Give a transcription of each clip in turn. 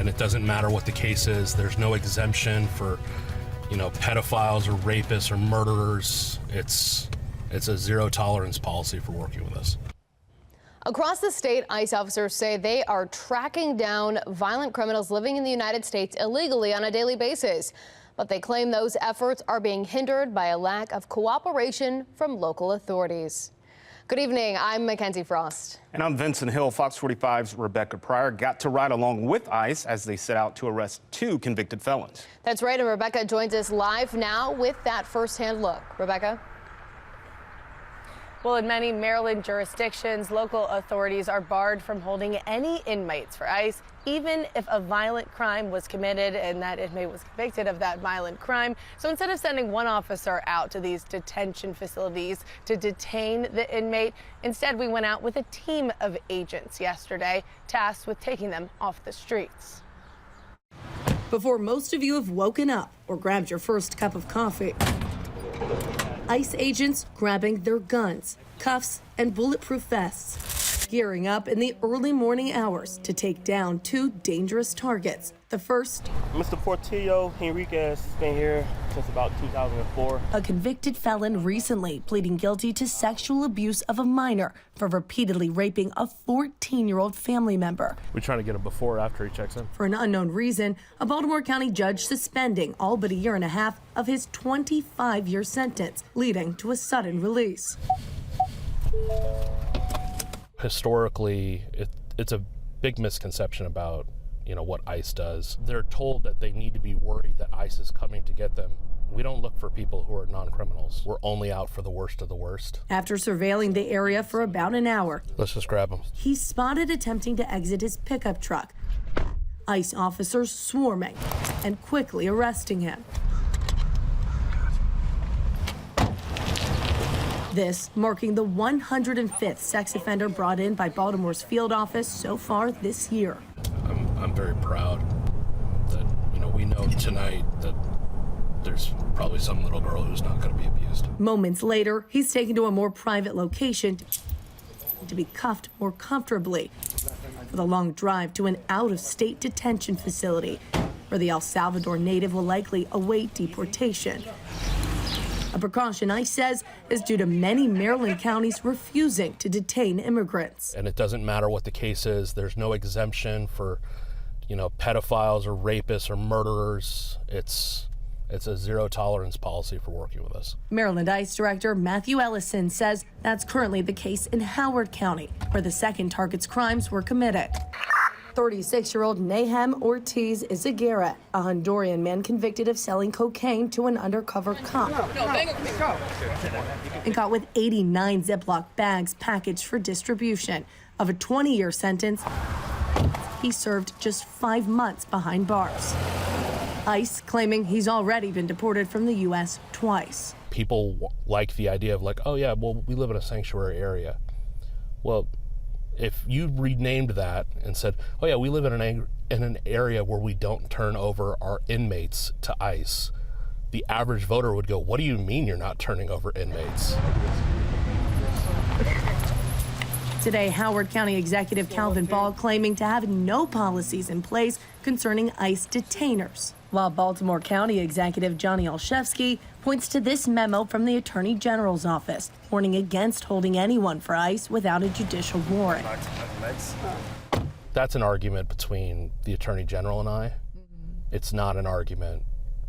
And it doesn't matter what the case is. There's no exemption for, pedophiles or rapists or murderers. It's a zero tolerance policy for working with us. Across the state, ICE officers say they are tracking down violent criminals living in the United States illegally on a daily basis. But they claim those efforts are being hindered by a lack of cooperation from local authorities. Good evening. I'm Mackenzie Frost. And I'm Vincent Hill. Fox 45's Rebecca Pryor got to ride along with ICE as they set out to arrest 2 convicted felons. That's right. And Rebecca joins us live now with that firsthand look. Rebecca? Well, in many Maryland jurisdictions, local authorities are barred from holding any inmates for ICE, even if a violent crime was committed and that inmate was convicted of that violent crime. So instead of sending one officer out to these detention facilities to detain the inmate, instead we went out with a team of agents yesterday, tasked with taking them off the streets. Before most of you have woken up or grabbed your first cup of coffee, ICE agents grabbing their guns, cuffs, and bulletproof vests, gearing up in the early morning hours to take down 2 dangerous targets. The first, Mr. Portillo Henriquez, has been here since about 2004. A convicted felon recently pleading guilty to sexual abuse of a minor for repeatedly raping a 14-year-old family member. We're trying to get a before or after he checks in. For an unknown reason, a Baltimore County judge suspending all but a year and a half of his 25-year sentence, leading to a sudden release. Historically, it's a big misconception about what ICE does. They're told that they need to be worried that ICE is coming to get them. We don't look for people who are non-criminals. We're only out for the worst of the worst. After surveilling the area for about an hour, Let's just grab them. he's spotted attempting to exit his pickup truck. ICE officers swarming and quickly arresting him. This marking the 105th sex offender brought in by Baltimore's field office so far this year. I'm very proud that, we know tonight that there's probably some little girl who's not going to be abused. Moments later, he's taken to a more private location to be cuffed more comfortably for the long drive to an out-of-state detention facility where the El Salvador native will likely await deportation. A precaution ICE says is due to many Maryland counties refusing to detain immigrants. And it doesn't matter what the case is. There's no exemption for, pedophiles or rapists or murderers. It's a zero tolerance policy for working with us. Maryland ICE Director Matthew Ellison says that's currently the case in Howard County, where the second target's crimes were committed. 36-year-old Nahem Ortiz Izaguirre, a Honduran man convicted of selling cocaine to an undercover cop, and caught with 89 Ziploc bags packaged for distribution. Of a 20-year sentence, he served just 5 months behind bars. ICE claiming he's already been deported from the U.S. twice. People like the idea of oh yeah, well, we live in a sanctuary area. Well, if you renamed that and said, oh yeah, we live in an area where we don't turn over our inmates to ICE, the average voter would go, what do you mean you're not turning over inmates? Today, Howard County Executive Calvin Ball claiming to have no policies in place concerning ICE detainers, while Baltimore County Executive Johnny Olszewski points to this memo from the Attorney General's office, warning against holding anyone for ICE without a judicial warrant. That's an argument between the Attorney General and I. It's not an argument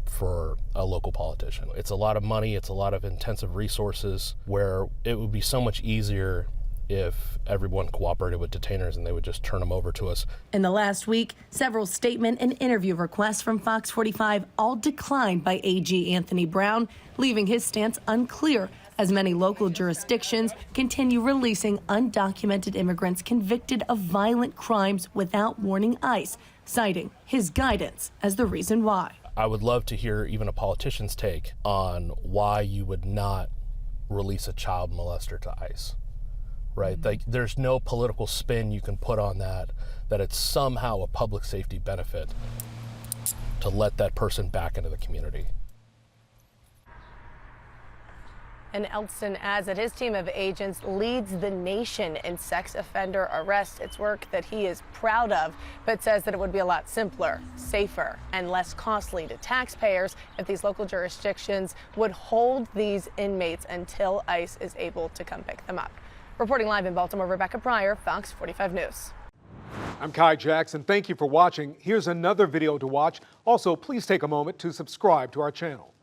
for a local politician. It's a lot of money, it's a lot of intensive resources, where it would be so much easier if everyone cooperated with detainers and they would just turn them over to us. In the last week, several statement and interview requests from Fox 45 all declined by AG Anthony Brown, leaving his stance unclear as many local jurisdictions continue releasing undocumented immigrants convicted of violent crimes without warning ICE, citing his guidance as the reason why. I would love to hear even a politician's take on why you would not release a child molester to ICE. Right? There's no political spin you can put on that it's somehow a public safety benefit to let that person back into the community. And Elston adds that his team of agents leads the nation in sex offender arrests. It's work that he is proud of, but says that it would be a lot simpler, safer, and less costly to taxpayers if these local jurisdictions would hold these inmates until ICE is able to come pick them up. Reporting live in Baltimore, Rebecca Pryor, Fox 45 News. I'm Kai Jackson. Thank you for watching. Here's another video to watch. Also, please take a moment to subscribe to our channel.